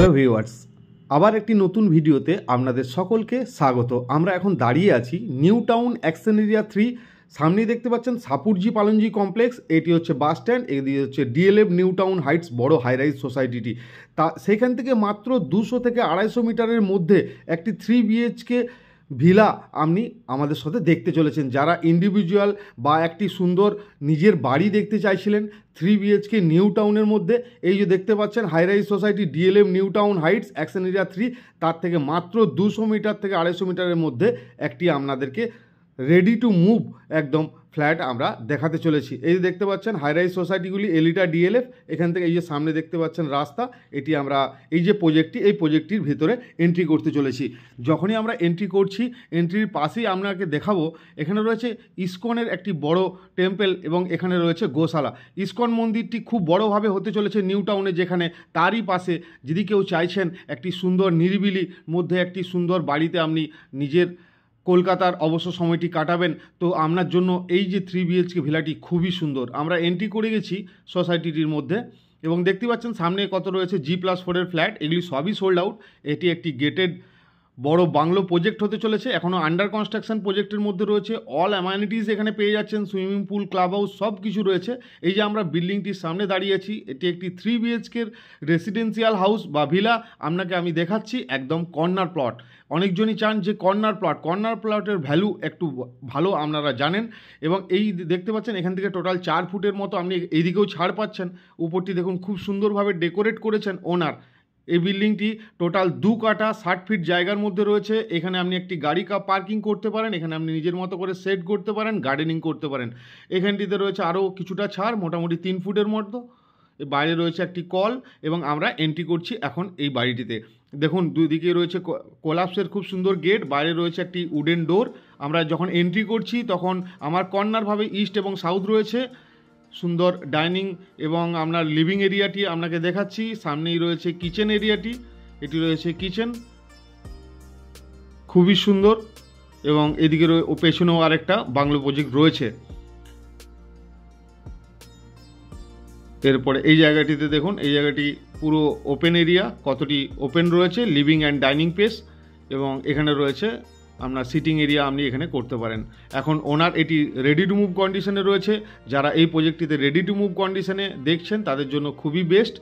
Hello viewers, আবার একটি নতুন ভিডিওতে আপনাদের সকলকে স্বাগত। আমরা এখন দাঁড়িয়ে আছি নিউ টাউন অ্যাকশন এরিয়া 3। সামনেই দেখতে পাচ্ছেন সাপুরজি পালনজি কমপ্লেক্স। এটি হচ্ছে বাস স্ট্যান্ড, এদিকে হচ্ছে ডিএলএফ নিউ টাউন হাইটস বড় হাইরাইজ সোসাইটিটি। তা সেখান থেকে মাত্র 200 থেকে 250 মিটারের মধ্যে একটি 3 BHK ভিলা আপনি আমাদের সাথে দেখতে চলেছেন। যারা ইন্ডিভিজুয়াল বা একটি সুন্দর নিজের বাড়ি দেখতে চাইছিলেন 3 BHK নিউ টাউনের মধ্যে, এই যে দেখতে পাচ্ছেন high-rise society DLM new town Heights action area 3, তার থেকে মাত্র 200 মিটার থেকে 250 মিটারের মধ্যে একটি আপনাদেরকে রেডি টু মুভ একদম ফ্ল্যাট আমরা দেখাতে চলেছি। এই যে দেখতে পাচ্ছেন হাইরাইজ সোসাইটিগুলি এলিটা ডিএলএফ। এখান থেকে এই যে সামনে দেখতে পাচ্ছেন রাস্তা, এটি আমরা এই যে প্রজেক্টটি, এই প্রজেক্টটির ভিতরে এন্ট্রি করতে চলেছি। যখনই আমরা এন্ট্রি করছি, এন্ট্রির পাশেই আপনাকে দেখাবো এখানে রয়েছে ইসকনের একটি বড় টেম্পল এবং এখানে রয়েছে গোশালা। ইসকন মন্দিরটি খুব বড়োভাবে হতে চলেছে নিউ টাউনে, যেখানে তারই পাশে যদি কেউ চাইছেন একটি সুন্দর নিরিবিলি মধ্যে একটি সুন্দর বাড়িতে আপনি নিজের কলকাতার অবসর সময়টি কাটাবেন, তো আপনার জন্য এই যে 3 BHK ভিলাটি খুবই সুন্দর। আমরা এন্ট্রি করে গেছি সোসাইটিটির মধ্যে এবং দেখতে পাচ্ছেন সামনে কত রয়েছে G+4 ফ্ল্যাট, এগুলি সবই সোল্ড আউট। এটি একটি গেটেড বড় বাংলো প্রজেক্ট হতে চলেছে, এখনও আন্ডার কনস্ট্রাকশন প্রজেক্টের মধ্যে রয়েছে। অল অ্যামানিটিস এখানে পেয়ে যাচ্ছেন, সুইমিং পুল, ক্লাব হাউস সব কিছু রয়েছে। এই যে আমরা বিল্ডিংটির সামনে দাঁড়িয়ে আছি, এটি একটি 3 BHK রেসিডেন্সিয়াল হাউস বা ভিলা। আপনাকে আমি দেখাচ্ছি একদম কর্নার প্লট। অনেকজনই চান যে কর্নার প্লটের ভ্যালু একটু ভালো আপনারা জানেন, এবং এই দেখতে পাচ্ছেন এখান থেকে টোটাল 4 ফুটের মতো আপনি এইদিকেও ছাড় পাচ্ছেন। উপরটি দেখুন খুব সুন্দরভাবে ডেকোরেট করেছেন ওনার। এই বিল্ডিংটি টোটাল 2 কাঠা 60 ফিট জায়গার মধ্যে রয়েছে। এখানে আপনি একটি গাড়ি পার্কিং করতে পারেন, এখানে আপনি নিজের মতো করে সেট করতে পারেন, গার্ডেনিং করতে পারেন। এখানটিতে রয়েছে আরও কিছুটা ছাড়, মোটামুটি 3 ফুটের মতো। বাইরে রয়েছে একটি কল এবং আমরা এন্ট্রি করছি এখন এই বাড়িটিতে। দেখুন দুই দিকে রয়েছে কোলাপসের খুব সুন্দর গেট, বাইরে রয়েছে একটি উডেন ডোর। আমরা যখন এন্ট্রি করছি তখন আমার কর্নারভাবে ইস্ট এবং সাউথ রয়েছে সুন্দর ডাইনিং এবং আপনার লিভিং এরিয়াটি আপনাকে দেখাচ্ছি। সামনেই রয়েছে কিচেন এরিয়াটি, এটি রয়েছে কিচেন, খুবই সুন্দর। এবং এদিকে পেছনেও আরেকটা বাংলো প্রজেক্ট রয়েছে। এরপরে এই জায়গাটিতে দেখুন, এই জায়গাটি পুরো ওপেন এরিয়া, কতটি ওপেন রয়েছে, লিভিং অ্যান্ড ডাইনিং স্পেস, এবং এখানে রয়েছে আপনার সিটিং এরিয়া আপনি এখানে করতে পারেন। এখন ওনার এটি রেডি টু মুভ কন্ডিশনে রয়েছে। যারা এই প্রজেক্টটিতে রেডি টু মুভ কন্ডিশনে দেখছেন তাদের জন্য খুবই বেস্ট।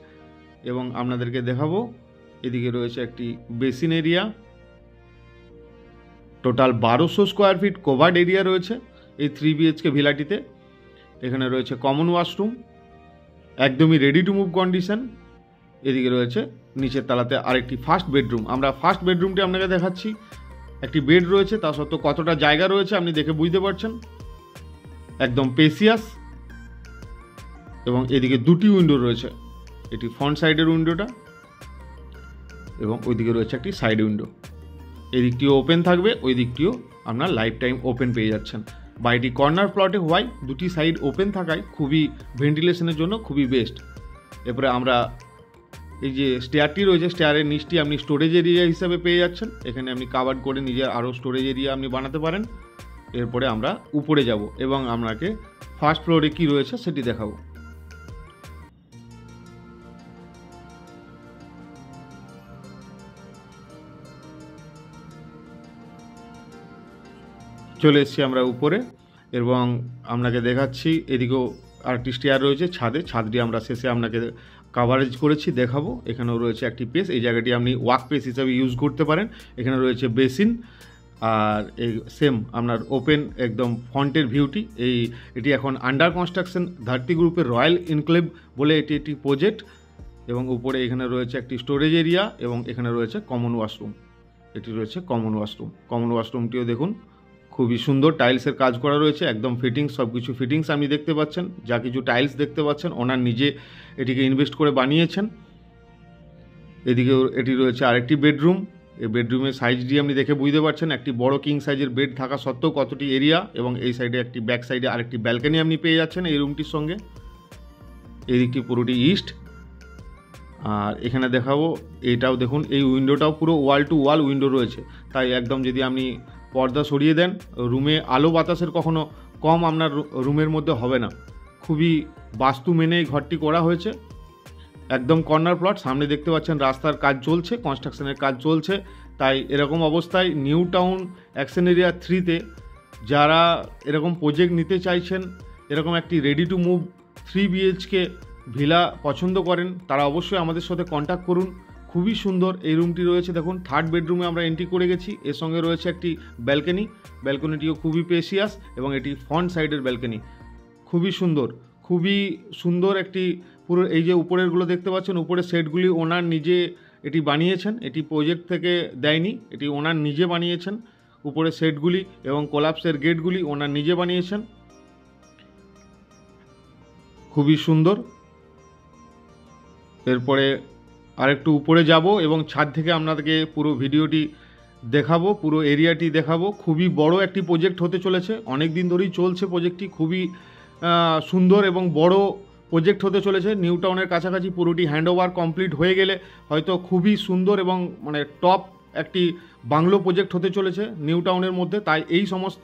এবং আপনাদেরকে দেখাবো এদিকে রয়েছে একটি basin area, total 1200 square feet covered area রয়েছে এই 3 BHK ভিলাটিতে। এখানে রয়েছে কমন ওয়াশরুম, একদমই রেডি টু মুভ কন্ডিশন। এদিকে রয়েছে নিচের তলাতে আরেকটি ফার্স্ট বেডরুম। আমরা ফার্স্ট বেডরুমটি আপনাকে দেখাচ্ছি। একটি বেড রয়েছে, তা সত্ত্বেও কতটা জায়গা রয়েছে আপনি দেখে বুঝতে পারছেন, একদম পেসিয়াস। এবং এদিকে 2টি উইন্ডো রয়েছে, এটি ফ্রন্ট সাইডের উইন্ডোটা এবং ওইদিকে রয়েছে একটি সাইড উইন্ডো। এদিকটিও ওপেন থাকবে, ওই দিকটিও আপনার লাইফ টাইম ওপেন পেয়ে যাচ্ছেন। বাড়িটি কর্নার প্লটে হওয়ায় দুটি সাইড ওপেন থাকায় খুবই ভেন্টিলেশনের জন্য খুবই বেস্ট। এরপরে আমরা এই যে স্টেয়ারটি রয়েছে, স্টেয়ারের নিচটি আপনি স্টোরেজ এরিয়া হিসাবে পেয়ে যাচ্ছেন। এখানে আপনি কাভার্ড করে নিজের আরও স্টোরেজ এরিয়া আপনি বানাতে পারেন। এরপরে আমরা উপরে যাব এবং আপনাকে ফার্স্ট ফ্লোরে কী রয়েছে সেটি দেখাবো। চলে এসেছি আমরা উপরে এবং আপনাকে দেখাচ্ছি এদিকেও আরেকটি স্টেয়ার রয়েছে ছাদে। ছাদটি আমরা শেষে আপনাকে কাভারেজ করেছি, দেখাবো। এখানেও রয়েছে একটি পেস, এই জায়গাটি আপনি ওয়াক পেস হিসাবে ইউজ করতে পারেন। এখানে রয়েছে বেসিন আর এই সেম আপনার ওপেন একদম ফ্রন্টের ভিউটি। এটি এখন আন্ডার কনস্ট্রাকশন ধারতি গ্রুপের রয়্যাল এনক্লেভ বলে এটি একটি প্রজেক্ট। এবং উপরে এখানে রয়েছে একটি স্টোরেজ এরিয়া এবং এখানে রয়েছে কমন ওয়াশরুম। এটি রয়েছে কমন ওয়াশরুম। কমন ওয়াশরুমটিও দেখুন খুবই সুন্দর, টাইলসের কাজ করা রয়েছে, একদম ফিটিংস, সব কিছু ফিটিংস আপনি দেখতে পাচ্ছেন। যা কিছু টাইলস দেখতে পাচ্ছেন ওনার নিজে এটিকে ইনভেস্ট করে বানিয়েছেন। এদিকেও এটি রয়েছে আরেকটি বেডরুম। এই বেডরুমের সাইজ দিয়ে আপনি দেখে বুঝতে পারছেন একটি বড় কিং সাইজের বেড থাকা সত্ত্বেও কতটি এরিয়া। এবং এই সাইডে একটি ব্যাক সাইডে আরেকটি ব্যালকনি আপনি পেয়ে যাচ্ছেন এই রুমটির সঙ্গে। এই দিকটি পুরোটি ইস্ট। আর এখানে দেখাবো এটাও দেখুন, এই উইন্ডোটাও পুরো ওয়াল টু ওয়াল উইন্ডো রয়েছে, তাই একদম যদি আপনি পর্দা সরিয়ে দেন রুমে আলো বাতাসের কখনো কম আপনার রুমের মধ্যে হবে না। খুবই বাস্তু মেনে এই ঘরটি করা হয়েছে। একদম কর্নার প্লট, সামনে দেখতে পাচ্ছেন রাস্তার কাজ চলছে, কনস্ট্রাকশনের কাজ চলছে। তাই এরকম অবস্থায় নিউ টাউন অ্যাকশন এরিয়া 3-তে যারা এরকম প্রজেক্ট নিতে চাইছেন, এরকম একটি ready to move 3 BHK villa পছন্দ করেন, তারা অবশ্যই আমাদের সাথে কন্ট্যাক্ট করুন। খুবই সুন্দর এই রুমটি রয়েছে, দেখুন 3rd বেডরুমে আমরা এন্ট্রি করে গেছি। এর সঙ্গে রয়েছে একটি ব্যালকনি, ব্যালকনিটিও খুবই স্পেশিয়াস এবং এটি ফ্রন্ট সাইডের ব্যালকনি, খুবই সুন্দর একটি পুরো। এই যে উপরেরগুলো দেখতে পাচ্ছেন, উপরের সেটগুলি ওনার নিজে এটি বানিয়েছেন, এটি প্রজেক্ট থেকে দেয়নি, এটি ওনার নিজে বানিয়েছেন। উপরের সেটগুলি এবং কোলাপসের গেটগুলি ওনার নিজে বানিয়েছেন, খুবই সুন্দর। এরপরে আরেকটু উপরে যাব এবং ছাদ থেকে আপনাদেরকে পুরো ভিডিওটি দেখাবো, পুরো এরিয়াটি দেখাবো। খুবই বড় একটি প্রজেক্ট হতে চলেছে, অনেক দিন ধরেই চলছে প্রজেক্টটি, খুবই সুন্দর এবং বড় প্রজেক্ট হতে চলেছে। নিউ টাউনের কাছাকাছি পুরোটি হ্যান্ডওভার কমপ্লিট হয়ে গেলে হয়তো খুবই সুন্দর এবং মানে টপ একটি বাংলো প্রজেক্ট হতে চলেছে নিউ টাউনের মধ্যে। তাই এই সমস্ত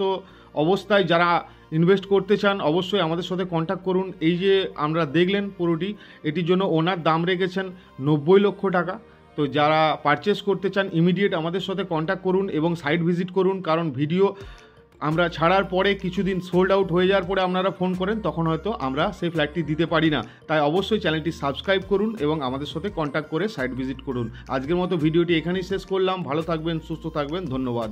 অবস্থায় যারা ইনভেস্ট করতে চান অবশ্যই আমাদের সাথে কন্ট্যাক্ট করুন। এই যে আমরা দেখলেন পুরোটি, এটির জন্য ওনার দাম রেখেছেন 90 লক্ষ টাকা। তো যারা পারচেস করতে চান ইমিডিয়েট আমাদের সাথে কন্ট্যাক্ট করুন এবং সাইট ভিজিট করুন, কারণ ভিডিও আমরা ছাড়ার পরে কিছুদিন সোল্ড আউট হয়ে যাওয়ার পরে আপনারা ফোন করেন, তখন হয়তো আমরা সেই ফ্ল্যাটটি দিতে পারি না। তাই অবশ্যই চ্যানেলটি সাবস্ক্রাইব করুন এবং আমাদের সাথে কন্ট্যাক্ট করে সাইট ভিজিট করুন। আজকের মতো ভিডিওটি এখানেই শেষ করলাম। ভালো থাকবেন, সুস্থ থাকবেন, ধন্যবাদ।